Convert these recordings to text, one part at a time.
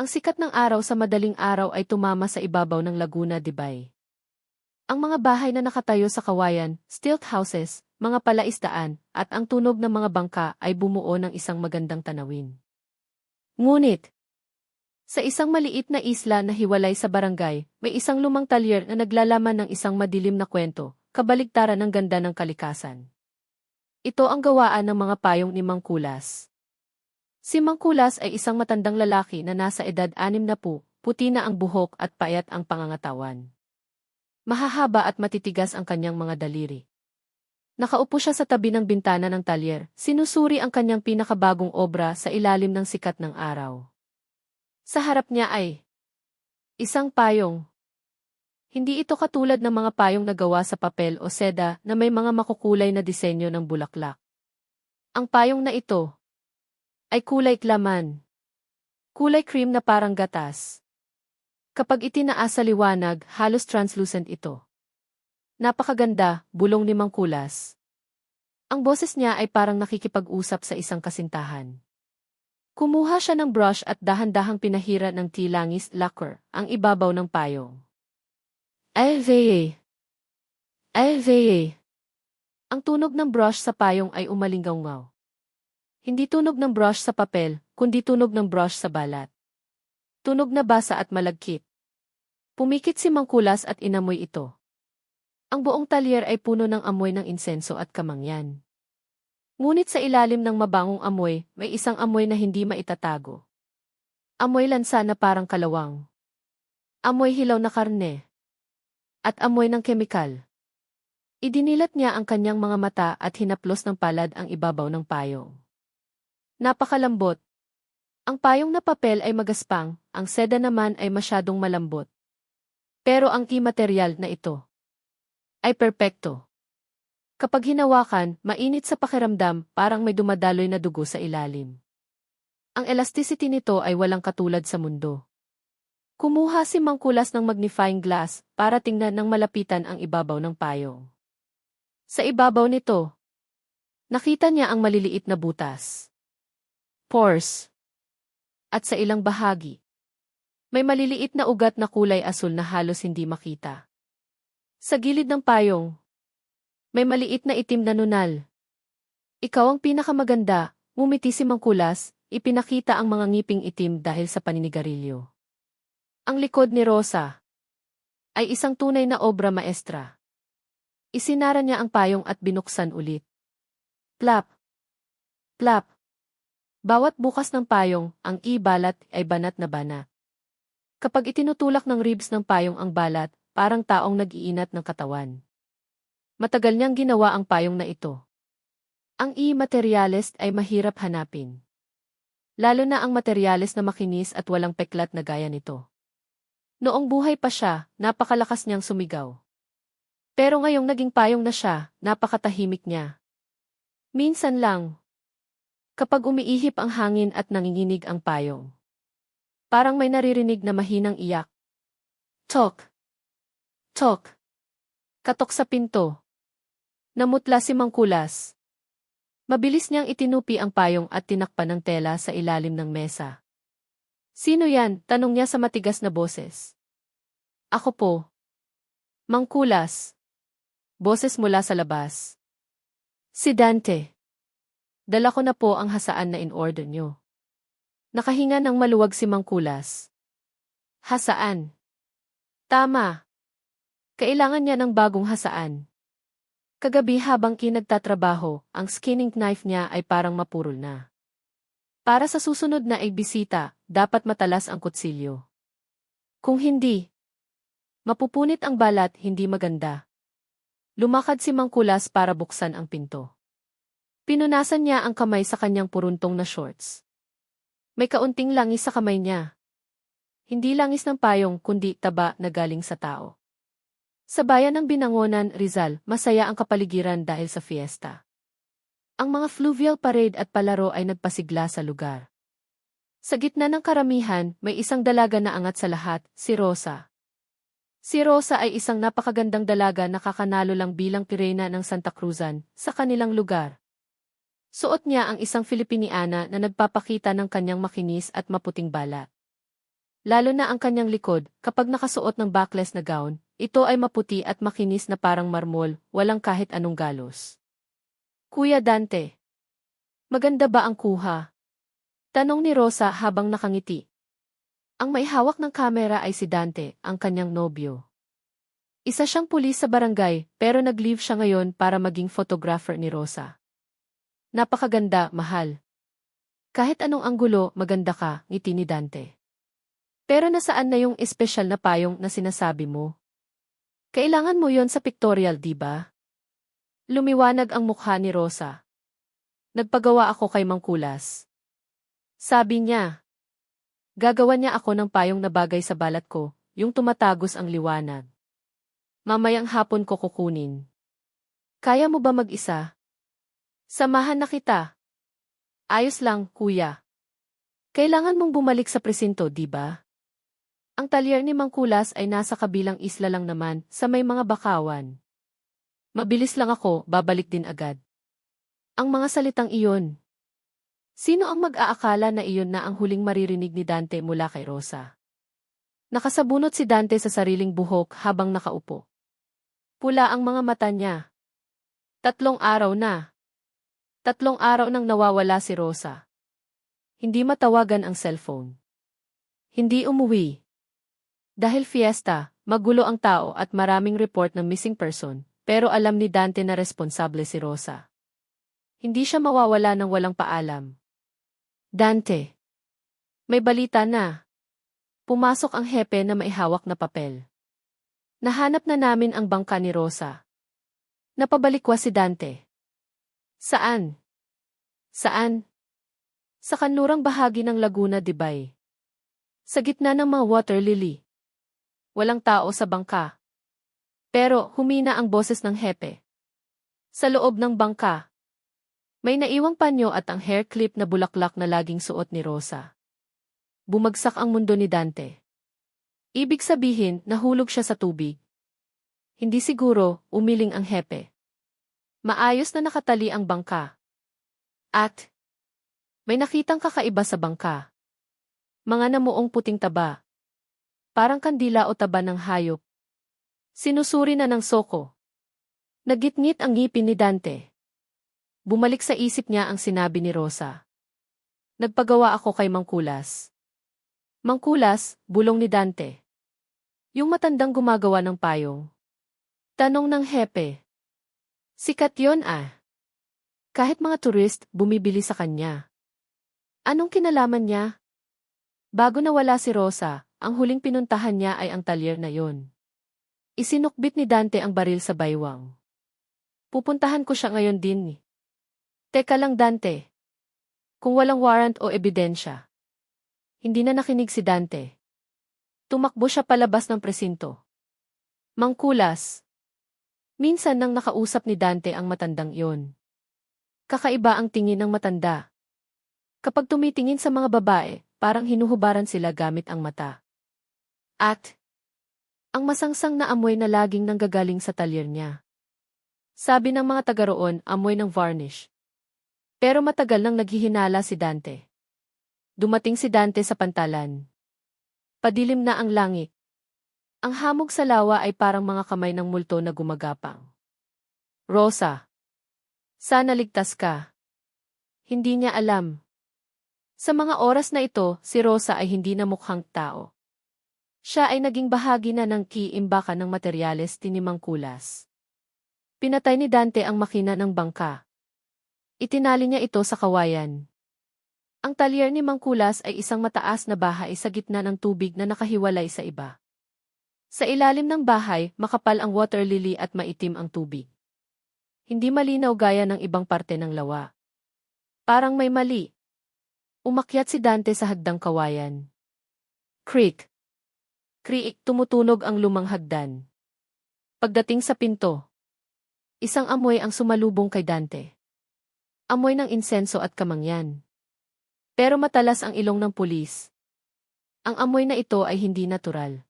Ang sikat ng araw sa madaling araw ay tumama sa ibabaw ng Laguna de Bay. Ang mga bahay na nakatayo sa kawayan, stilt houses, mga palaisdaan, at ang tunog ng mga bangka ay bumuo ng isang magandang tanawin. Ngunit, sa isang maliit na isla na hiwalay sa barangay, may isang lumang talyer na naglalaman ng isang madilim na kwento, kabaligtaran ng ganda ng kalikasan. Ito ang gawaan ng mga payong ni Mang Kulas. Si Mang Kulas ay isang matandang lalaki na nasa edad 60, puti na ang buhok at payat ang pangangatawan. Mahahaba at matitigas ang kanyang mga daliri. Nakaupo siya sa tabi ng bintana ng talyer, sinusuri ang kanyang pinakabagong obra sa ilalim ng sikat ng araw. Sa harap niya ay isang payong. Hindi ito katulad ng mga payong na gawa sa papel o seda na may mga makukulay na disenyo ng bulaklak. Ang payong na ito ay kulay klaman. Kulay cream na parang gatas. Kapag itinaas sa liwanag, halos translucent ito. Napakaganda, bulong ni Mang Kulas. Ang boses niya ay parang nakikipag-usap sa isang kasintahan. Kumuha siya ng brush at dahan-dahang pinahira ng tilangis lacquer ang ibabaw ng payong. Ay veye. Ang tunog ng brush sa payong ay umalinggaw-ngaw. Hindi tunog ng brush sa papel, kundi tunog ng brush sa balat. Tunog na basa at malagkit. Pumikit si Mang Kulas at inamoy ito. Ang buong talyer ay puno ng amoy ng insenso at kamangyan. Ngunit sa ilalim ng mabangong amoy, may isang amoy na hindi maitatago. Amoy lansa na parang kalawang. Amoy hilaw na karne. At amoy ng kemikal. Idinilat niya ang kanyang mga mata at hinaplos ng palad ang ibabaw ng payong. Napakalambot. Ang payong na papel ay magaspang, ang seda naman ay masyadong malambot. Pero ang imaterial na ito ay perpekto. Kapag hinawakan, mainit sa pakiramdam, parang may dumadaloy na dugo sa ilalim. Ang elasticity nito ay walang katulad sa mundo. Kumuha si Mang Kulas ng magnifying glass para tingnan ng malapitan ang ibabaw ng payong. Sa ibabaw nito, nakita niya ang maliliit na butas. Pores. At sa ilang bahagi, may maliliit na ugat na kulay asul na halos hindi makita. Sa gilid ng payong, may maliit na itim na nunal. Ikaw ang pinakamaganda, ngumiti si Mang Kulas, ipinakita ang mga ngiping itim dahil sa paninigarilyo. Ang likod ni Rosa ay isang tunay na obra maestra. Isinara niya ang payong at binuksan ulit. Plap! Plap! Bawat bukas ng payong, ang balat ay banat na banat. Kapag itinutulak ng ribs ng payong ang balat, parang taong nag-iinat ng katawan. Matagal niyang ginawa ang payong na ito. Ang materialist ay mahirap hanapin. Lalo na ang materyales na makinis at walang peklat na gaya nito. Noong buhay pa siya, napakalakas niyang sumigaw. Pero ngayong naging payong na siya, napakatahimik niya. Minsan lang, kapag umiihip ang hangin at nanginginig ang payong, parang may naririnig na mahinang iyak. Tok! Tok! Katok sa pinto. Namutla si Mang Kulas. Mabilis niyang itinupi ang payong at tinakpan ng tela sa ilalim ng mesa. Sino yan? Tanong niya sa matigas na boses. Ako po. Mang Kulas. Boses mula sa labas. Si Dante. Dala ko na po ang hasaan na in-order niyo. Nakahinga ng maluwag si Mang Kulas. Hasaan. Tama. Kailangan niya ng bagong hasaan. Kagabi habang kinagtatrabaho, ang skinning knife niya ay parang mapurol na. Para sa susunod na bisita, dapat matalas ang kutsilyo. Kung hindi, mapupunit ang balat, hindi maganda. Lumakad si Mang Kulas para buksan ang pinto. Pinunasan niya ang kamay sa kanyang puruntong na shorts. May kaunting langis sa kamay niya. Hindi langis ng payong kundi taba na galing sa tao. Sa bayan ng Binangonan, Rizal, masaya ang kapaligiran dahil sa fiesta. Ang mga fluvial parade at palaro ay nagpasigla sa lugar. Sa gitna ng karamihan, may isang dalaga na angat sa lahat, si Rosa. Si Rosa ay isang napakagandang dalaga na kakanalo lang bilang pirena ng Santa Cruzan sa kanilang lugar. Suot niya ang isang Filipiniana na nagpapakita ng kanyang makinis at maputing balat. Lalo na ang kanyang likod, kapag nakasuot ng backless na gown, ito ay maputi at makinis na parang marmol, walang kahit anong galos. Kuya Dante, maganda ba ang kuha? Tanong ni Rosa habang nakangiti. Ang may hawak ng kamera ay si Dante, ang kanyang nobyo. Isa siyang pulis sa barangay, pero nag-leave siya ngayon para maging photographer ni Rosa. Napakaganda, mahal. Kahit anong anggulo, maganda ka, ngiti ni Dante. Pero nasaan na yung espesyal na payong na sinasabi mo? Kailangan mo yon sa pictorial, di ba? Lumiwanag ang mukha ni Rosa. Nagpagawa ako kay Mang Kulas. Sabi niya. Gagawan niya ako ng payong na bagay sa balat ko, yung tumatagos ang liwanag. Mamayang hapon ko kukunin. Kaya mo ba mag-isa? Samahan na kita. Ayos lang, kuya. Kailangan mong bumalik sa presinto, di ba? Ang talyer ni Mang Kulas ay nasa kabilang isla lang naman, sa may mga bakawan. Mabilis lang ako, babalik din agad. Ang mga salitang iyon. Sino ang mag-aakala na iyon na ang huling maririnig ni Dante mula kay Rosa? Nakasabunot si Dante sa sariling buhok habang nakaupo. Pula ang mga mata niya. 3 araw na. 3 araw nang nawawala si Rosa. Hindi matawagan ang cellphone. Hindi umuwi. Dahil fiesta, magulo ang tao at maraming report ng missing person, pero alam ni Dante na responsable si Rosa. Hindi siya mawawala ng walang paalam. Dante. May balita na. Pumasok ang hepe na may hawak na papel. Nahanap na namin ang bangka ni Rosa. Napabalikwas si Dante. Saan? Saan? Sa kanlurang bahagi ng Laguna, Dibay. Sa gitna ng mga water lily. Walang tao sa bangka. Pero humina ang boses ng hepe. Sa loob ng bangka. May naiwang panyo at ang hair clip na bulaklak na laging suot ni Rosa. Bumagsak ang mundo ni Dante. Ibig sabihin, nahulog siya sa tubig. Hindi siguro, umiling ang hepe. Maayos na nakatali ang bangka. At may nakitang kakaiba sa bangka. Mga namuong puting taba. Parang kandila o taba ng hayop. Sinusuri na ng soko. Nagitngit ang ngipin ni Dante. Bumalik sa isip niya ang sinabi ni Rosa. Nagpagawa ako kay Mang Kulas. Mang Kulas, bulong ni Dante. Yung matandang gumagawa ng payong. Tanong ng hepe. Sikat yon ah. Kahit mga turist, bumibili sa kanya. Anong kinalaman niya? Bago nawala si Rosa, ang huling pinuntahan niya ay ang talyer na yon. Isinukbit ni Dante ang baril sa baywang. Pupuntahan ko siya ngayon din. Teka lang Dante. Kung walang warrant o ebidensya. Hindi na nakinig si Dante. Tumakbo siya palabas ng presinto. Mang Kulas. Minsan nang nakausap ni Dante ang matandang iyon. Kakaiba ang tingin ng matanda. Kapag tumitingin sa mga babae, parang hinuhubaran sila gamit ang mata. At ang masangsang na amoy na laging nanggagaling sa talyer niya. Sabi ng mga taga roon, amoy ng varnish. Pero matagal nang naghihinala si Dante. Dumating si Dante sa pantalan. Padilim na ang langit. Ang hamog sa lawa ay parang mga kamay ng multo na gumagapang. Rosa. Sana ligtas ka. Hindi niya alam. Sa mga oras na ito, si Rosa ay hindi na mukhang tao. Siya ay naging bahagi na ng kiimbakan ng materyales ni Mang Kulas. Pinatay ni Dante ang makina ng bangka. Itinali niya ito sa kawayan. Ang talyer ni Mang Kulas ay isang mataas na bahay sa gitna ng tubig na nakahiwalay sa iba. Sa ilalim ng bahay, makapal ang water lily at maitim ang tubig. Hindi malinaw gaya ng ibang parte ng lawa. Parang may mali. Umakyat si Dante sa hagdang kawayan. Creak. Kriik, tumutunog ang lumang hagdan. Pagdating sa pinto, isang amoy ang sumalubong kay Dante. Amoy ng insenso at kamangyan. Pero matalas ang ilong ng pulis. Ang amoy na ito ay hindi natural.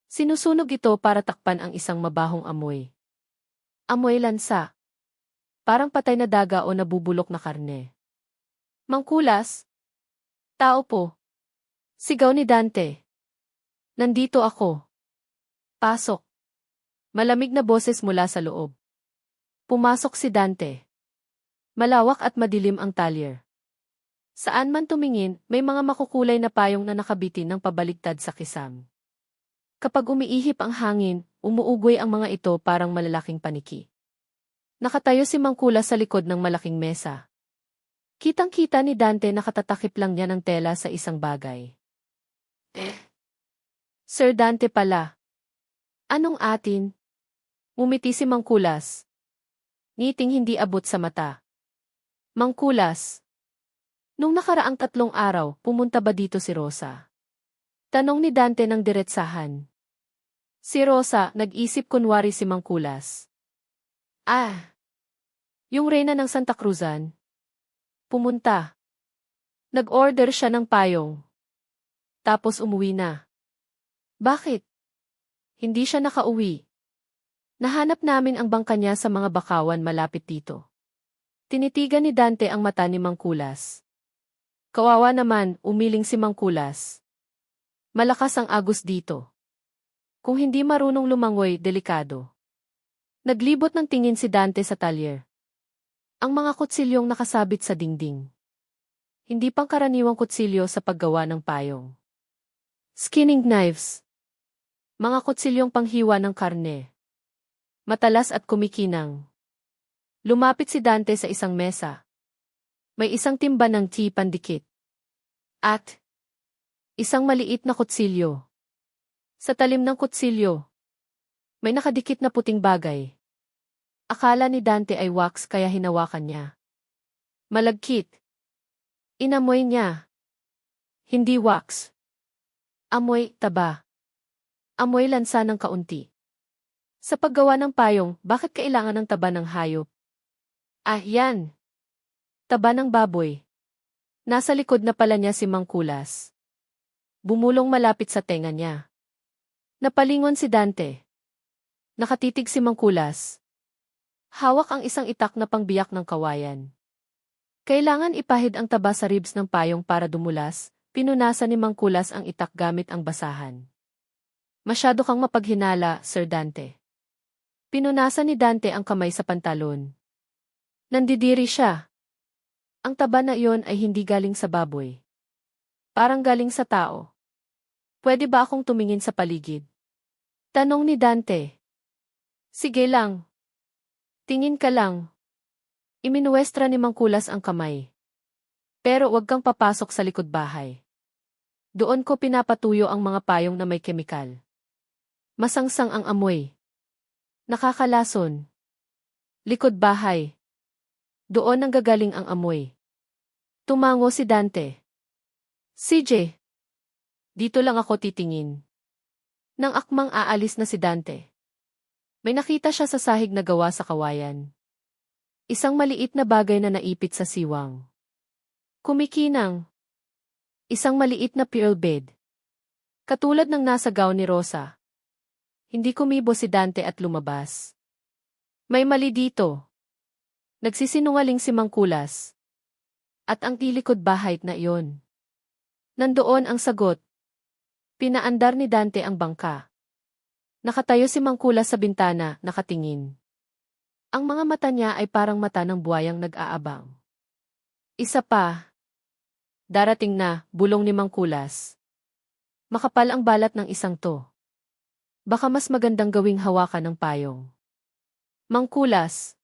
Sinusunog ito para takpan ang isang mabahong amoy. Amoy lansa. Parang patay na daga o nabubulok na karne. Mang Kulas? Tao po. Sigaw ni Dante. Nandito ako. Pasok. Malamig na boses mula sa loob. Pumasok si Dante. Malawak at madilim ang talyer. Saan man tumingin, may mga makukulay na payong na nakabitin ng pabaligtad sa kisam. Kapag umiihip ang hangin, umuugoy ang mga ito parang malalaking paniki. Nakatayo si Mangkulas sa likod ng malaking mesa. Kitang-kita ni Dante nakatatakip lang niya ng tela sa isang bagay. Sir Dante pala. Anong atin? Ngumiti si Mangkulas. Ngiting hindi abot sa mata. Mangkulas. Nung nakaraang 3 araw, pumunta ba dito si Rosa? Tanong ni Dante ng diretsahan. Si Rosa, nag-isip kunwari si Mangkulas. Yung reyna ng Santa Cruzan. Pumunta. Nag-order siya ng payong. Tapos umuwi na. Bakit? Hindi siya nakauwi. Nahanap namin ang bangka niya sa mga bakawan malapit dito. Tinitigan ni Dante ang mata ni Mangkulas. Kawawa naman, umiling si Mangkulas. Malakas ang agos dito. Kung hindi marunong lumangoy, delikado. Naglibot ng tingin si Dante sa talyer. Ang mga kutsilyong nakasabit sa dingding. Hindi pangkaraniwang kutsilyo sa paggawa ng payong. Skinning knives. Mga kutsilyong panghiwa ng karne. Matalas at kumikinang. Lumapit si Dante sa isang mesa. May isang timba ng tea pandikit. At isang maliit na kutsilyo. Sa talim ng kutsilyo, may nakadikit na puting bagay. Akala ni Dante ay wax kaya hinawakan niya. Malagkit. Inamoy niya. Hindi wax. Amoy taba. Amoy lansa ng kaunti. Sa paggawa ng payong, bakit kailangan ng taba ng hayop? Yan. Taba ng baboy. Nasa likod na pala niya si Mangkulas. Bumulong malapit sa tenga niya. Napalingon si Dante. Nakatitig si Mangkulas. Hawak ang isang itak na pangbiyak ng kawayan. Kailangan ipahid ang taba sa ribs ng payong para dumulas, pinunasan ni Mangkulas ang itak gamit ang basahan. Masyado kang mapaghinala, Sir Dante. Pinunasan ni Dante ang kamay sa pantalon. Nandidiri siya. Ang taba na iyon ay hindi galing sa baboy. Parang galing sa tao. Pwede ba akong tumingin sa paligid? Tanong ni Dante. Sige lang. Tingin ka lang. Iminuwestra ni Mangkulas ang kamay. Pero wag kang papasok sa likod bahay. Doon ko pinapatuyo ang mga payong na may kemikal. Masangsang ang amoy. Nakakalason. Likod bahay. Doon ang gagaling ang amoy. Tumango si Dante. CJ. Dito lang ako titingin. Nang akmang aalis na si Dante. May nakita siya sa sahig na gawa sa kawayan. Isang maliit na bagay na naipit sa siwang. Kumikinang. Isang maliit na pearl bed. Katulad ng nasa gown ni Rosa. Hindi kumibo si Dante at lumabas. May mali dito. Nagsisinungaling si Mangkulas. At ang tilikod bahay na iyon. Nandoon ang sagot. Pinaandar ni Dante ang bangka. Nakatayo si Mangkulas sa bintana, nakatingin. Ang mga mata niya ay parang mata ng buwayang nag-aabang. Isa pa. Darating na, bulong ni Mangkulas. Makapal ang balat ng isang to. Baka mas magandang gawing hawakan ng payong. Mangkulas.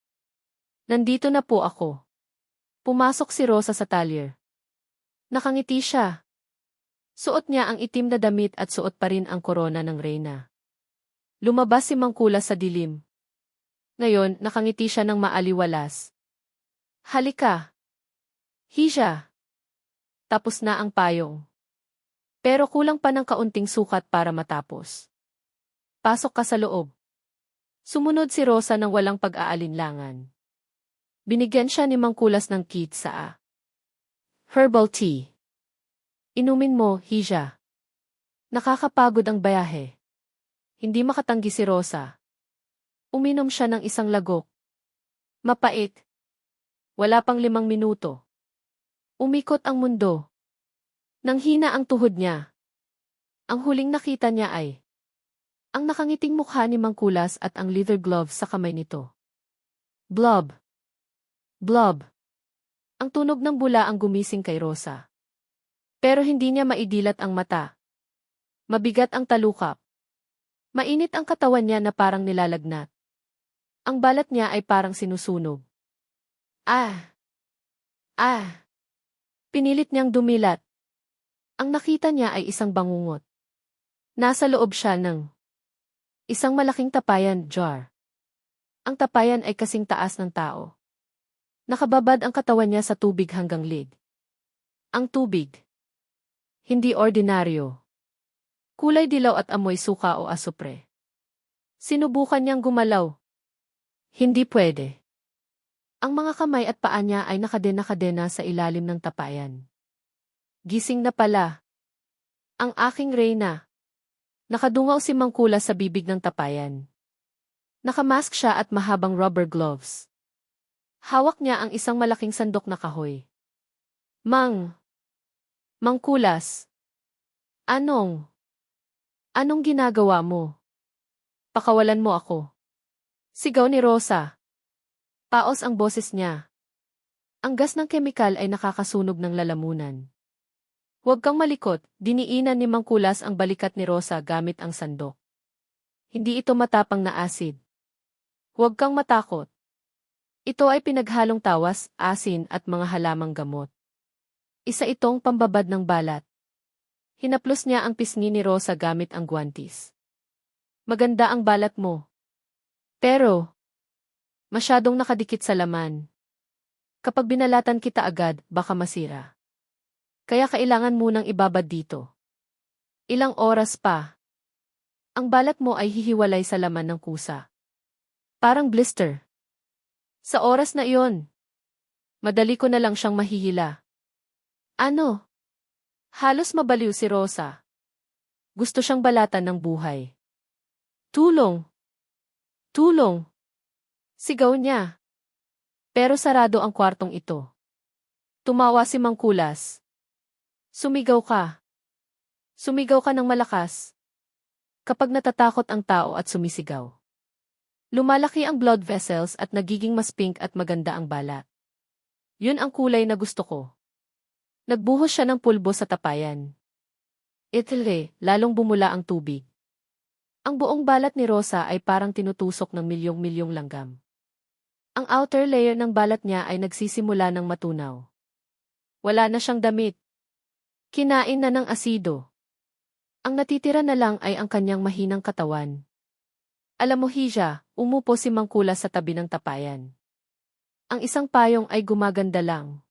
Nandito na po ako. Pumasok si Rosa sa talyer. Nakangiti siya. Suot niya ang itim na damit at suot pa rin ang korona ng reyna. Lumabas si Mangkulas sa dilim. Ngayon, nakangiti siya ng maaliwalas. Halika. Hisha. Tapos na ang payong. Pero kulang pa ng kaunting sukat para matapos. Pasok ka sa loob. Sumunod si Rosa ng walang pag-aalinlangan. Binigyan siya ni Mangkulas ng kit sa herbal tea. Inumin mo, Hisha. Nakakapagod ang bayahe. Hindi makatanggi si Rosa. Uminom siya ng isang lagok. Mapait. Wala pang 5 minuto. Umikot ang mundo. Nang hina ang tuhod niya. Ang huling nakita niya ay ang nakangiting mukha ni Mangkulas at ang leather gloves sa kamay nito. Blob! Blob! Ang tunog ng bula ang gumising kay Rosa. Pero hindi niya maidilat ang mata. Mabigat ang talukap. Mainit ang katawan niya na parang nilalagnat. Ang balat niya ay parang sinusunog. Ah! Ah! Pinilit niyang dumilat. Ang nakita niya ay isang bangungot. Nasa loob siya ng isang malaking tapayan jar. Ang tapayan ay kasing taas ng tao. Nakababad ang katawan niya sa tubig hanggang lid. Ang tubig. Hindi ordinaryo. Kulay dilaw at amoy suka o asupre. Sinubukan niyang gumalaw. Hindi pwede. Ang mga kamay at paa niya ay nakadena-kadena sa ilalim ng tapayan. Gising na pala. Ang aking reyna. Nakadungaw si Mangkulas sa bibig ng tapayan. Nakamask siya at mahabang rubber gloves. Hawak niya ang isang malaking sandok na kahoy. Mangkulas. Anong ginagawa mo? Pakawalan mo ako. Sigaw ni Rosa. Paos ang boses niya. Ang gas ng kemikal ay nakakasunog ng lalamunan. Huwag kang malikot, diniinan ni Mangkulas ang balikat ni Rosa gamit ang sandok. Hindi ito matapang na asid. Huwag kang matakot. Ito ay pinaghalong tawas, asin at mga halamang gamot. Isa itong pambabad ng balat. Hinaplos niya ang pisngi ni Rosa gamit ang guwantes. Maganda ang balat mo. Pero, masyadong nakadikit sa laman. Kapag binalatan kita agad, baka masira. Kaya kailangan munang ibabad dito. Ilang oras pa. Ang balat mo ay hihiwalay sa laman ng kusa. Parang blister. Sa oras na iyon, madali ko na lang siyang mahihila. Ano? Halos mabaliw si Rosa. Gusto siyang balatan ng buhay. Tulong! Tulong! Sigaw niya. Pero sarado ang kwartong ito. Tumawa si Mangkulas. Sumigaw ka. Sumigaw ka ng malakas. Kapag natatakot ang tao at sumisigaw. Lumalaki ang blood vessels at nagiging mas pink at maganda ang balat. Yun ang kulay na gusto ko. Nagbuhos siya ng pulbo sa tapayan. Lalong bumula ang tubig. Ang buong balat ni Rosa ay parang tinutusok ng milyong-milyong langgam. Ang outer layer ng balat niya ay nagsisimula ng matunaw. Wala na siyang damit. Kinain na ng asido. Ang natitira na lang ay ang kanyang mahinang katawan. Alam mo, Hija, umupo si Mangkulas sa tabi ng tapayan. Ang isang payong ay gumaganda lang.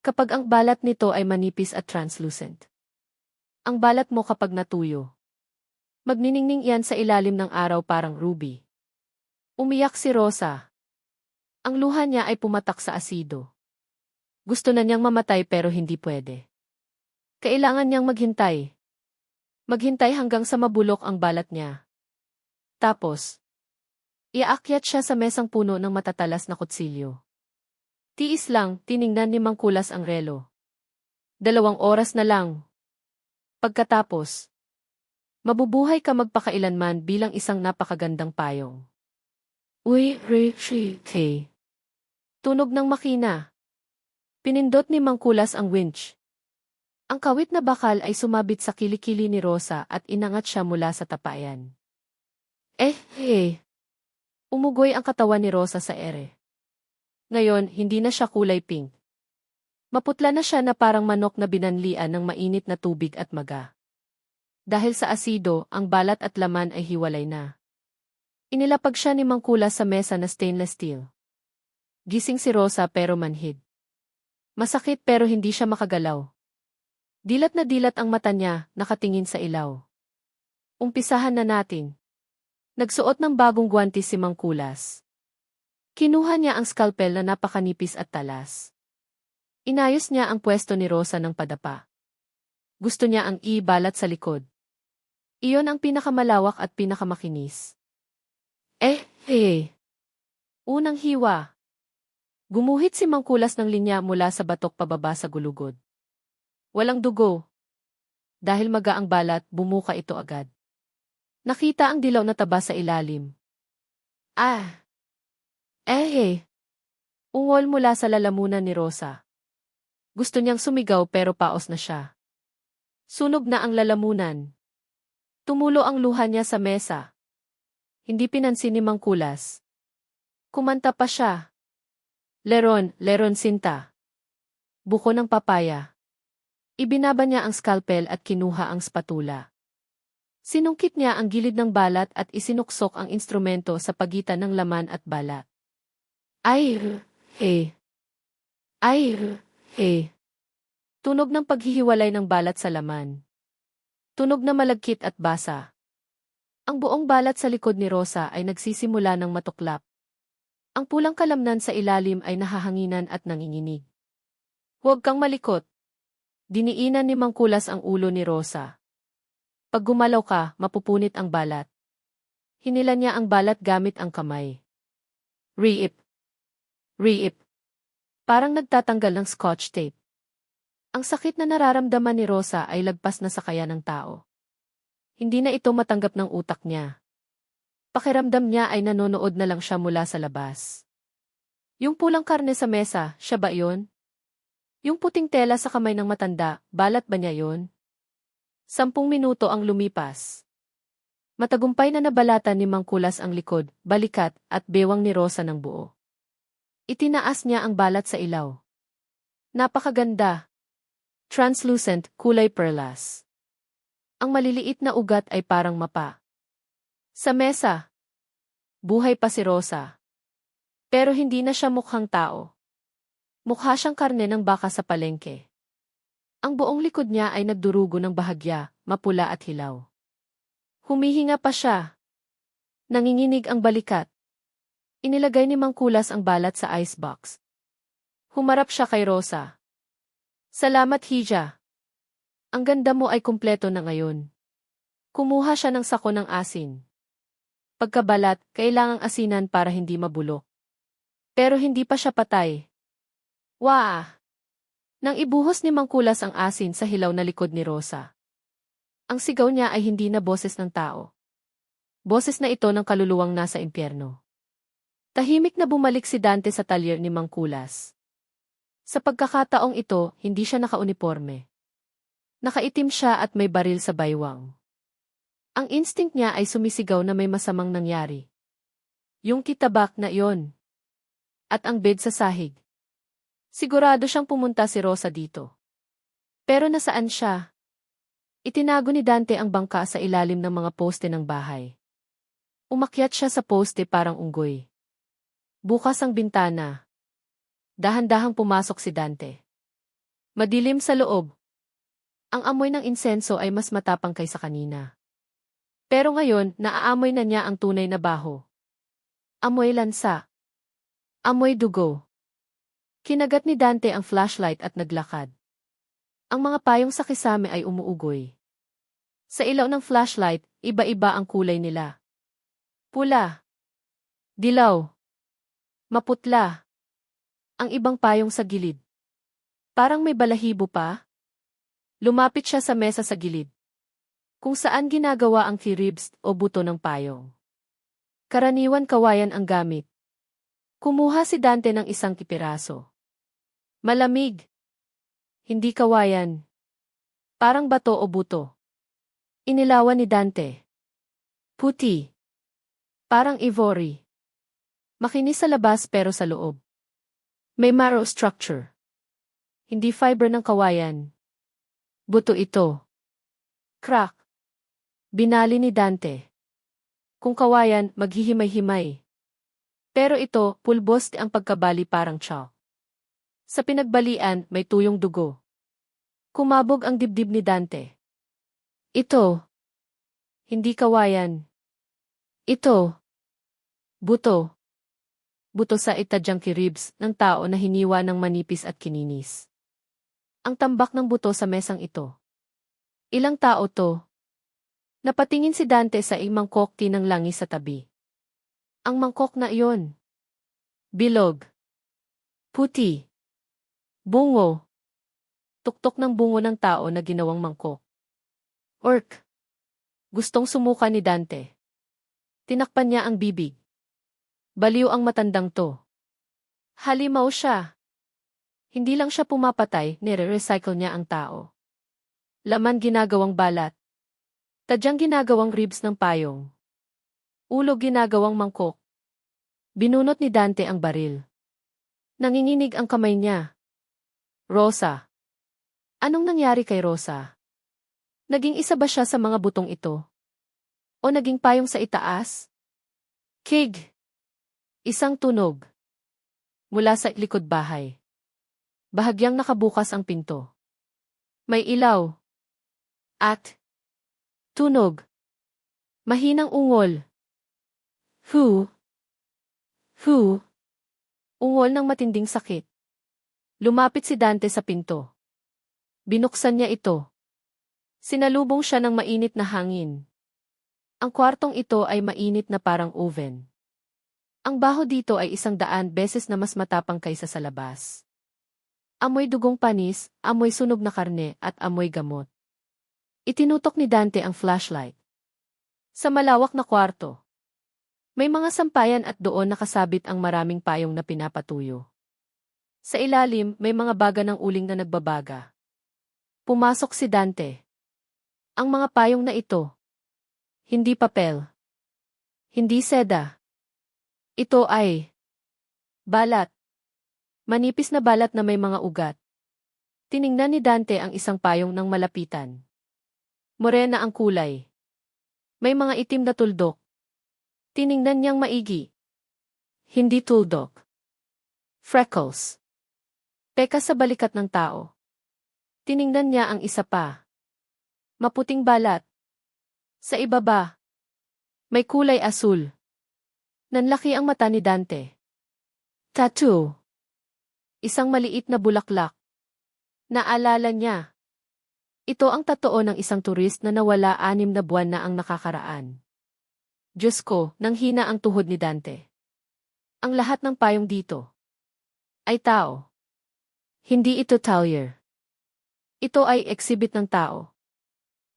Kapag ang balat nito ay manipis at translucent. Ang balat mo kapag natuyo. Magniningning yan sa ilalim ng araw parang ruby. Umiyak si Rosa. Ang luha niya ay pumatak sa asido. Gusto na niyang mamatay pero hindi pwede. Kailangan niyang maghintay. Maghintay hanggang sa mabulok ang balat niya. Tapos, iaakyat siya sa mesang puno ng matatalas na kutsilyo. Tiis lang, tiningnan ni Mangkulas ang relo. 2 oras na lang. Pagkatapos, mabubuhay ka magpakailanman bilang isang napakagandang payong. Uy, hey. Tunog ng makina. Pinindot ni Mangkulas ang winch. Ang kawit na bakal ay sumabit sa kilikili ni Rosa at inangat siya mula sa tapayan. Umugoy ang katawan ni Rosa sa ere. Ngayon, hindi na siya kulay pink. Maputla na siya na parang manok na binanlian ng mainit na tubig at maga. Dahil sa asido, ang balat at laman ay hiwalay na. Inilapag siya ni Mangkulas sa mesa na stainless steel. Gising si Rosa pero manhid. Masakit pero hindi siya makagalaw. Dilat na dilat ang mata niya, nakatingin sa ilaw. Umpisahan na natin. Nagsuot ng bagong guwantes si Mangkulas. Kinuha niya ang scalpel na napakanipis at talas. Inayos niya ang pwesto ni Rosa ng padapa. Gusto niya ang balat sa likod. Iyon ang pinakamalawak at pinakamakinis. Unang hiwa. Gumuhit si Mangkulas ng linya mula sa batok pababa sa gulugod. Walang dugo. Dahil magaang balat, bumuka ito agad. Nakita ang dilaw na taba sa ilalim. Ah! Ungol mula sa lalamunan ni Rosa. Gusto niyang sumigaw pero paos na siya. Sunog na ang lalamunan. Tumulo ang luha niya sa mesa. Hindi pinansin ni Mangkulas. Kumanta pa siya. Leron, Leron Sinta. Buko ng papaya. Ibinaba niya ang skalpel at kinuha ang spatula. Sinungkit niya ang gilid ng balat at isinuksok ang instrumento sa pagitan ng laman at balat. Tunog ng paghihiwalay ng balat sa laman. Tunog na malagkit at basa. Ang buong balat sa likod ni Rosa ay nagsisimula ng matuklap. Ang pulang kalamnan sa ilalim ay nahahanginan at nanginginig. Huwag kang malikot. Diniinan ni Mangkulas ang ulo ni Rosa. Pag gumalaw ka, mapupunit ang balat. Hinila niya ang balat gamit ang kamay. Riip. Parang nagtatanggal ng scotch tape. Ang sakit na nararamdaman ni Rosa ay lagpas na sa kaya ng tao. Hindi na ito matanggap ng utak niya. Pakiramdam niya ay nanonood na lang siya mula sa labas. Yung pulang karne sa mesa, siya ba yun? Yung puting tela sa kamay ng matanda, balat ba niya yun? 10 minuto ang lumipas. Matagumpay na nabalatan ni Mangkulas ang likod, balikat, at bewang ni Rosa ng buo. Itinaas niya ang balat sa ilaw. Napakaganda. Translucent, kulay perlas. Ang maliliit na ugat ay parang mapa. Sa mesa, buhay pa si Rosa. Pero hindi na siya mukhang tao. Mukha siyang karne ng baka sa palengke. Ang buong likod niya ay nagdurugo ng bahagya, mapula at hilaw. Humihinga pa siya. Nanginginig ang balikat. Inilagay ni Mangkulas ang balat sa icebox. Humarap siya kay Rosa. Salamat, Hija. Ang ganda mo ay kumpleto na ngayon. Kumuha siya ng sako ng asin. Pagkabalat, kailangang asinan para hindi mabulok. Pero hindi pa siya patay. Wah! Nang ibuhos ni Mangkulas ang asin sa hilaw na likod ni Rosa. Ang sigaw niya ay hindi na boses ng tao. Boses na ito ng kaluluwang nasa impyerno. Tahimik na bumalik si Dante sa talyer ni Mangkulas. Sa pagkakataong ito, hindi siya nakauniporme. Nakaitim siya at may baril sa baywang. Ang instinct niya ay sumisigaw na may masamang nangyari. Yung kitabak na iyon. At ang bed sa sahig. Sigurado siyang pumunta si Rosa dito. Pero nasaan siya? Itinago ni Dante ang bangka sa ilalim ng mga poste ng bahay. Umakyat siya sa poste parang unggoy. Bukas ang bintana. Dahan-dahang pumasok si Dante. Madilim sa loob. Ang amoy ng insenso ay mas matapang kaysa kanina. Pero ngayon, naaamoy na niya ang tunay na baho. Amoy lansa. Amoy dugo. Kinagat ni Dante ang flashlight at naglakad. Ang mga payong sa kisame ay umuugoy. Sa ilaw ng flashlight, iba-iba ang kulay nila. Pula. Dilaw. Maputla. Ang ibang payong sa gilid. Parang may balahibo pa. Lumapit siya sa mesa sa gilid. Kung saan ginagawa ang ribs o buto ng payong. Karaniwan kawayan ang gamit. Kumuha si Dante ng isang piraso. Malamig. Hindi kawayan. Parang bato o buto. Inilawan ni Dante. Puti. Parang ivory. Makinis sa labas pero sa loob. May marrow structure. Hindi fiber ng kawayan. Buto ito. Crack. Binali ni Dante. Kung kawayan, maghihimay-himay. Pero ito, pulbos ang pagkabali parang chalk. Sa pinagbalian, may tuyong dugo. Kumabog ang dibdib ni Dante. Ito. Hindi kawayan. Ito. Buto. Buto sa itadyang ribs ng tao na hiniwa ng manipis at kininis. Ang tambak ng buto sa mesang ito. Ilang tao to? Napatingin si Dante sa mangkok ng langis sa tabi. Ang mangkok na iyon. Bilog. Puti. Bungo. Tuktok ng bungo ng tao na ginawang mangkok. Orc. Gustong sumuka ni Dante. Tinakpan niya ang bibig. Baliw ang matandang to. Halimaw siya. Hindi lang siya pumapatay, nire-recycle niya ang tao. Laman ginagawang balat. Tadyang ginagawang ribs ng payong. Ulo ginagawang mangkok. Binunot ni Dante ang baril. Nanginginig ang kamay niya. Rosa. Anong nangyari kay Rosa? Naging isa ba siya sa mga butong ito? O naging payong sa itaas? Kig. Isang tunog. Mula sa likod bahay. Bahagyang nakabukas ang pinto. May ilaw. At tunog. Mahinang ungol. Hu. Hu. Ungol ng matinding sakit. Lumapit si Dante sa pinto. Binuksan niya ito. Sinalubong siya ng mainit na hangin. Ang kwartong ito ay mainit na parang oven. Ang baho dito ay 100 beses na mas matapang kaysa sa labas. Amoy dugong panis, amoy sunog na karne at amoy gamot. Itinutok ni Dante ang flashlight. Sa malawak na kwarto. May mga sampayan at doon nakasabit ang maraming payong na pinapatuyo. Sa ilalim, may mga baga ng uling na nagbabaga. Pumasok si Dante. Ang mga payong na ito. Hindi papel. Hindi seda. Ito ay balat. Manipis na balat na may mga ugat. Tiningnan ni Dante ang isang payong ng malapitan. Morena ang kulay. May mga itim na tuldok. Tiningnan niyang maigi. Hindi tuldok. Freckles. Peka sa balikat ng tao. Tiningnan niya ang isa pa. Maputing balat. Sa ibaba. May kulay asul. Nanlaki ang mata ni Dante. Tattoo. Isang maliit na bulaklak. Naalala niya. Ito ang tatoo ng isang turist na nawala 6 na buwan na ang nakakaraan. Diyos ko, nang hina ang tuhod ni Dante. Ang lahat ng payong dito ay tao. Hindi ito talyer. Ito ay exhibit ng tao.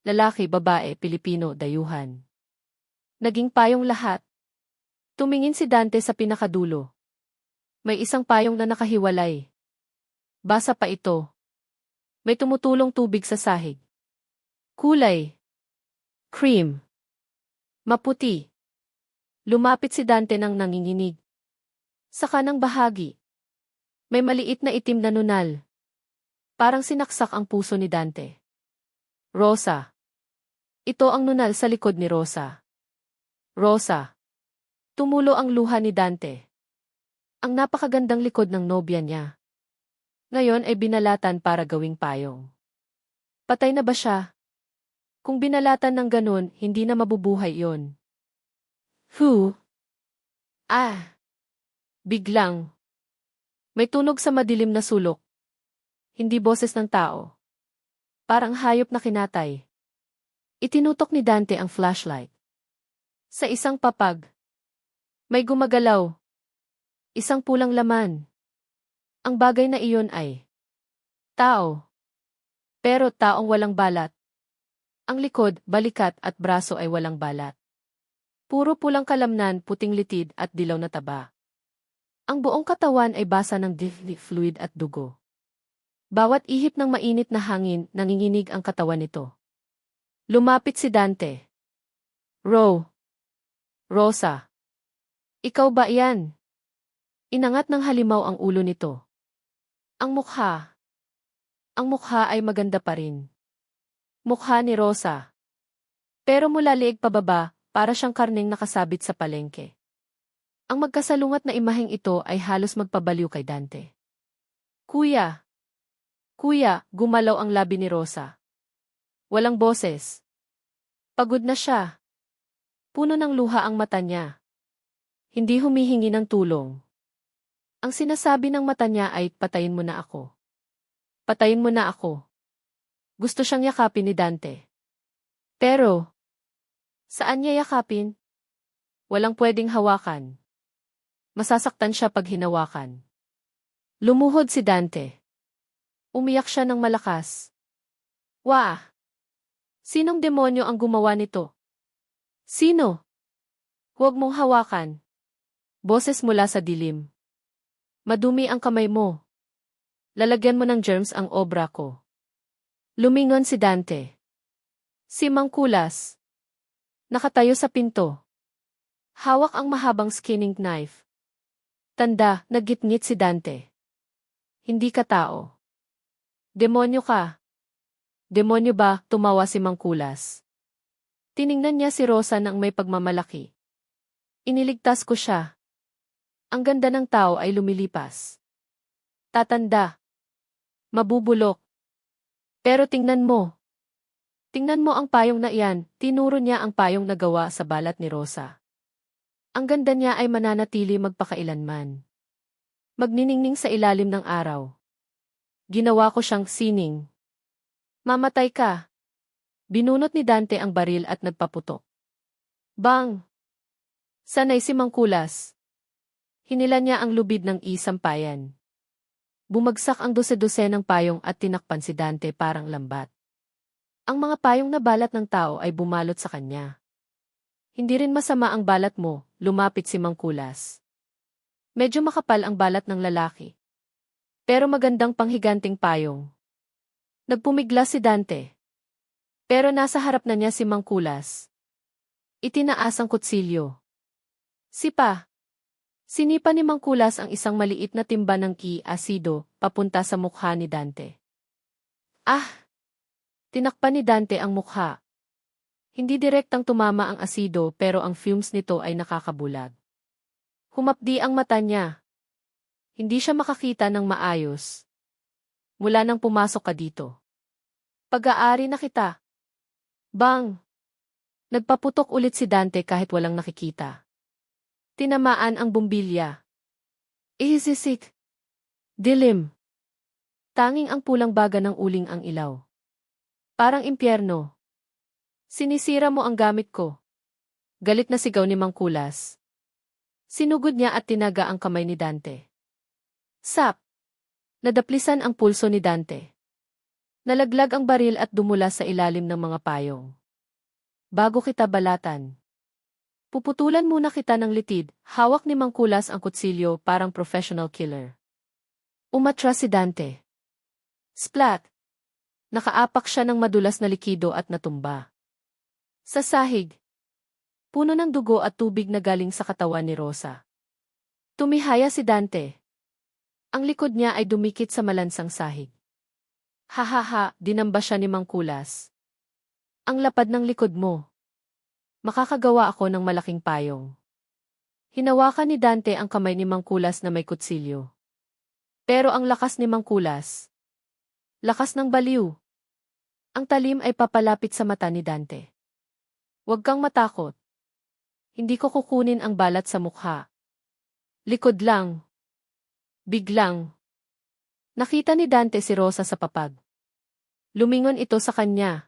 Lalaki, babae, Pilipino, dayuhan. Naging payong lahat. Tumingin si Dante sa pinakadulo. May isang payong na nakahiwalay. Basa pa ito. May tumutulong tubig sa sahig. Kulay. Cream. Maputi. Lumapit si Dante nang nanginginig. Sa kanang bahagi. May maliit na itim na nunal. Parang sinaksak ang puso ni Dante. Rosa. Ito ang nunal sa likod ni Rosa. Rosa. Tumulo ang luha ni Dante. Ang napakagandang likod ng nobya niya. Ngayon ay binalatan para gawing payong. Patay na ba siya? Kung binalatan ng ganun, hindi na mabubuhay yon. Who? Ah! Biglang. May tunog sa madilim na sulok. Hindi boses ng tao. Parang hayop na kinatay. Itinutok ni Dante ang flashlight. Sa isang papag. May gumagalaw. Isang pulang laman. Ang bagay na iyon ay tao. Pero taong walang balat. Ang likod, balikat at braso ay walang balat. Puro pulang kalamnan, puting litid at dilaw na taba. Ang buong katawan ay basa ng fluid at dugo. Bawat ihip ng mainit na hangin, nanginginig ang katawan nito. Lumapit si Dante. Rosa. Ikaw ba yan? Inangat ng halimaw ang ulo nito. Ang mukha. Ang mukha ay maganda pa rin. Mukha ni Rosa. Pero mula liig pababa, para siyang karneng nakasabit sa palengke. Ang magkasalungat na imaheng ito ay halos magpabaliw kay Dante. Kuya, gumalaw ang labi ni Rosa. Walang boses. Pagod na siya. Puno ng luha ang mata niya. Hindi humihingi ng tulong. Ang sinasabi ng mata niya ay, patayin mo na ako. Patayin mo na ako. Gusto siyang yakapin ni Dante. Pero, saan niya yakapin? Walang pwedeng hawakan. Masasaktan siya pag hinawakan. Lumuhod si Dante. Umiyak siya ng malakas. Wah! Sinong demonyo ang gumawa nito? Sino? Huwag mong hawakan. Boses mula sa dilim. Madumi ang kamay mo. Lalagyan mo ng germs ang obra ko. Lumingon si Dante. Si Mangkulas. Nakatayo sa pinto. Hawak ang mahabang skinning knife. Tanda, naggitngit si Dante. Hindi ka tao. Demonyo ka. Demonyo ba? Tumawa si Mangkulas. Tiningnan niya si Rosa nang may pagmamalaki. Iniligtas ko siya. Ang ganda ng tao ay lumilipas. Tatanda. Mabubulok. Pero tingnan mo. Tingnan mo ang payong na iyan, tinuro niya ang payong na gawa sa balat ni Rosa. Ang ganda niya ay mananatili magpakailanman. Magniningning sa ilalim ng araw. Ginawa ko siyang sining. Mamatay ka. Binunot ni Dante ang baril at nagpaputok. Bang! Sanay si Mangkulas. Hinila niya ang lubid ng isampayan. Bumagsak ang dose-dosenang payong at tinakpan si Dante parang lambat. Ang mga payong na balat ng tao ay bumalot sa kanya. Hindi rin masama ang balat mo, lumapit si Mangkulas. Medyo makapal ang balat ng lalaki. Pero magandang panghiganting payong. Nagpumigla si Dante. Pero nasa harap na niya si Mangkulas. Itinaas ang kutsilyo. Sipa. Sinipa ni Mangkulas ang isang maliit na timba ng ki-asido papunta sa mukha ni Dante. Ah! Tinakpan ni Dante ang mukha. Hindi direktang tumama ang asido pero ang fumes nito ay nakakabulag. Humapdi ang mata niya. Hindi siya makakita ng maayos. Mula nang pumasok ka dito. Pag-aari na kita. Bang! Nagpaputok ulit si Dante kahit walang nakikita. Tinamaan ang bumbilya. Isisik. Dilim. Tanging ang pulang baga ng uling ang ilaw. Parang impyerno. Sinisira mo ang gamit ko. Galit na sigaw ni Mangkulas. Sinugod niya at tinaga ang kamay ni Dante. Sap! Nadaplisan ang pulso ni Dante. Nalaglag ang baril at dumula sa ilalim ng mga payong. Bago kita balatan. Puputulan muna kita ng litid, hawak ni Mangkulas ang kutsilyo parang professional killer. Umatras si Dante. Splat! Nakaapak siya ng madulas na likido at natumba. Sa sahig. Puno ng dugo at tubig na galing sa katawan ni Rosa. Tumihaya si Dante. Ang likod niya ay dumikit sa malansang sahig. Hahaha, dinamba siya ni Mangkulas. Ang lapad ng likod mo. Makakagawa ako ng malaking payong. Hinawakan ni Dante ang kamay ni Mangkulas na may kutsilyo. Pero ang lakas ni Mangkulas. Lakas ng baliw. Ang talim ay papalapit sa mata ni Dante. Huwag kang matakot. Hindi ko kukunin ang balat sa mukha. Likod lang. Biglang. Nakita ni Dante si Rosa sa papag. Lumingon ito sa kanya.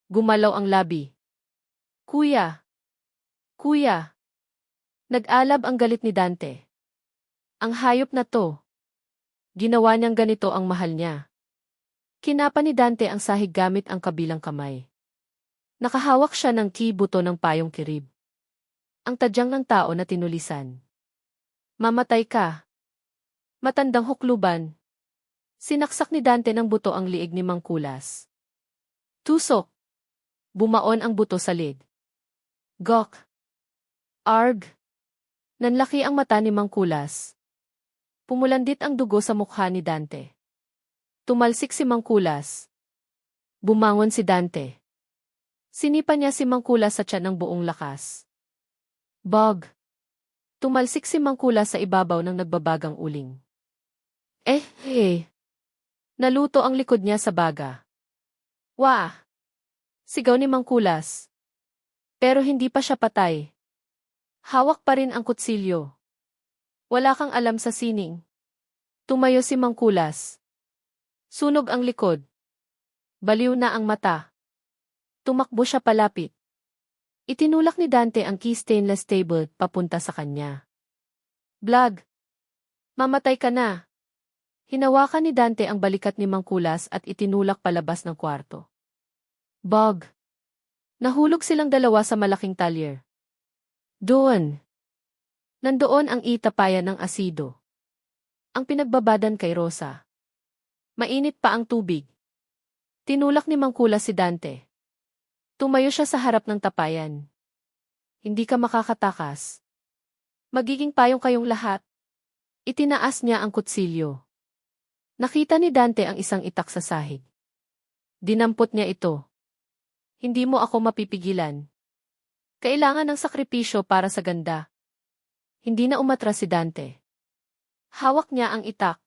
Gumalaw ang labi. Kuya! Kuya! Nag-alab ang galit ni Dante. Ang hayop na to. Ginawa niyang ganito ang mahal niya. Kinapa ni Dante ang sahig gamit ang kabilang kamay. Nakahawak siya ng buto ng payong kirib. Ang tadyang ng tao na tinulisan. Mamatay ka. Matandang hukluban. Sinaksak ni Dante ng buto ang liig ni Mangkulas. Tusok. Bumaon ang buto sa lid. Gok. Arg. Nanlaki ang mata ni Mangkulas. Pumulandit ang dugo sa mukha ni Dante. Tumalsik si Mangkulas. Bumangon si Dante. Sinipa niya si Mangkulas sa tiyan ng buong lakas. Bog. Tumalsik si Mangkulas sa ibabaw ng nagbabagang uling. Naluto ang likod niya sa baga. Wah! Sigaw ni Mangkulas. Pero hindi pa siya patay. Hawak pa rin ang kutsilyo. Wala kang alam sa sining. Tumayo si Mangkulas. Sunog ang likod. Baliw na ang mata. Tumakbo siya palapit. Itinulak ni Dante ang key stainless table papunta sa kanya. Blag! Mamatay ka na! Hinawakan ni Dante ang balikat ni Mangkulas at itinulak palabas ng kwarto. Bog! Nahulog silang dalawa sa malaking talyer. Doon. Nandoon ang itapayan ng asido. Ang pinagbabadan kay Rosa. Mainit pa ang tubig. Tinulak ni Mangkulas si Dante. Tumayo siya sa harap ng tapayan. Hindi ka makakatakas. Magiging payong kayong lahat. Itinaas niya ang kutsilyo. Nakita ni Dante ang isang itak sa sahig. Dinampot niya ito. Hindi mo ako mapipigilan. Kailangan ng sakripisyo para sa ganda. Hindi na umatras si Dante. Hawak niya ang itak.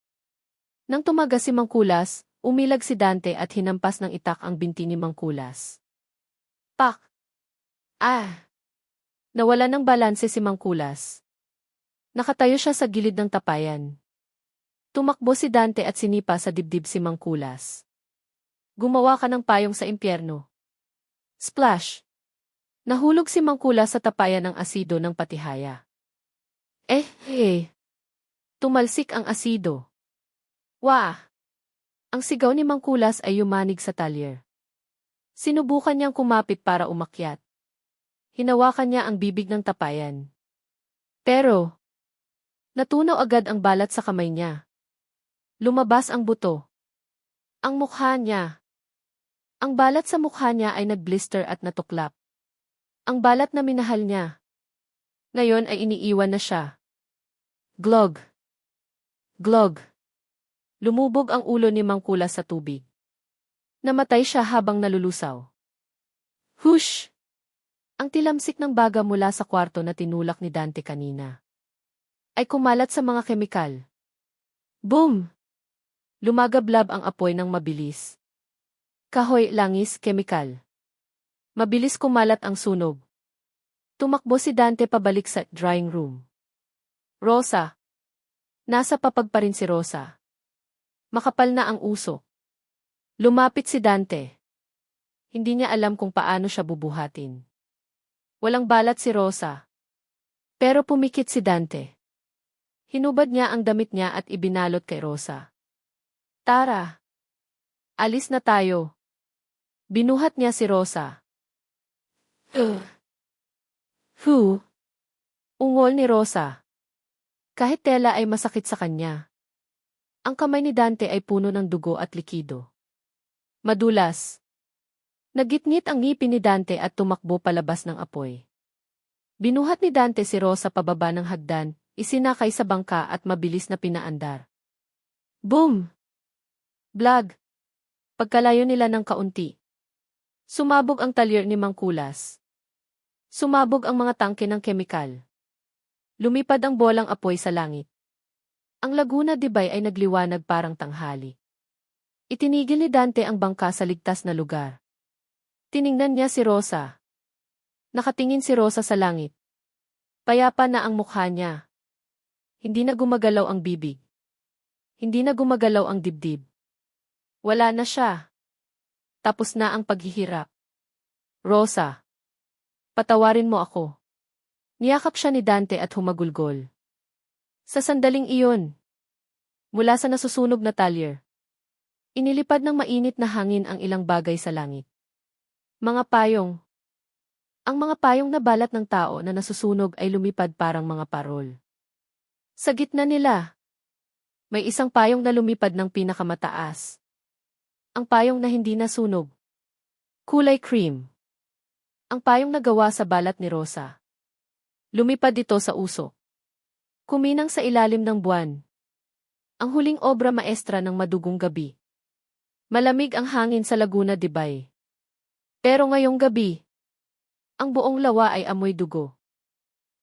Nang tumagas si Mangkulas, umilag si Dante at hinampas ng itak ang binti ni Mangkulas. Pak! Ah! Nawala ng balanse si Mangkulas. Nakatayo siya sa gilid ng tapayan. Tumakbo si Dante at sinipa sa dibdib si Mangkulas. Gumawa ka ng payong sa impyerno. Splash! Nahulog si Mangkulas sa tapayan ng asido ng patihaya. Tumalsik ang asido. Wah! Ang sigaw ni Mangkulas ay yumanig sa talyer. Sinubukan niyang kumapit para umakyat. Hinawakan niya ang bibig ng tapayan. Pero, natunaw agad ang balat sa kamay niya. Lumabas ang buto. Ang mukha niya. Ang balat sa mukha niya ay nagblister at natuklap. Ang balat na minahal niya. Ngayon ay iniiwan na siya. Glog. Glog. Lumubog ang ulo ni Mangkulas sa tubig. Namatay siya habang nalulusaw. Hush! Ang tilamsik ng baga mula sa kwarto na tinulak ni Dante kanina ay kumalat sa mga kemikal. Boom! Lumagablab ang apoy ng mabilis. Kahoy, langis, kemikal. Mabilis kumalat ang sunog. Tumakbo si Dante pabalik sa drying room. Rosa. Nasa papag pa rin si Rosa. Makapal na ang usok. Lumapit si Dante. Hindi niya alam kung paano siya bubuhatin. Walang balat si Rosa. Pero pumikit si Dante. Hinubad niya ang damit niya at ibinalot kay Rosa. Tara. Alis na tayo. Binuhat niya si Rosa. Ungol ni Rosa. Kahit tela ay masakit sa kanya. Ang kamay ni Dante ay puno ng dugo at likido. Madulas. Nagitngit ang ngipin ni Dante at tumakbo palabas ng apoy. Binuhat ni Dante si Rosa pababa ng hagdan, isinakay sa bangka at mabilis na pinaandar. Boom! Blag! Pagkalayo nila ng kaunti. Sumabog ang talyer ni Mangkulas. Sumabog ang mga tangke ng kemikal. Lumipad ang bolang apoy sa langit. Ang Laguna de Bay ay nagliwanag parang tanghali. Itinigil ni Dante ang bangka sa ligtas na lugar. Tiningnan niya si Rosa. Nakatingin si Rosa sa langit. Payapa na ang mukha niya. Hindi na gumagalaw ang bibig. Hindi na gumagalaw ang dibdib. Wala na siya. Tapos na ang paghihirap. Rosa. Patawarin mo ako. Niyakap siya ni Dante at humagulgol. Sa sandaling iyon. Mula sa nasusunog na talyer. Inilipad ng mainit na hangin ang ilang bagay sa langit. Mga payong. Ang mga payong na balat ng tao na nasusunog ay lumipad parang mga parol. Sa gitna nila, may isang payong na lumipad ng pinakamataas. Ang payong na hindi nasunog. Kulay cream. Ang payong na gawa sa balat ni Rosa. Lumipad ito sa usok. Kuminang sa ilalim ng buwan. Ang huling obra maestra ng madugong gabi. Malamig ang hangin sa Laguna de Bay. Pero ngayong gabi, ang buong lawa ay amoy dugo.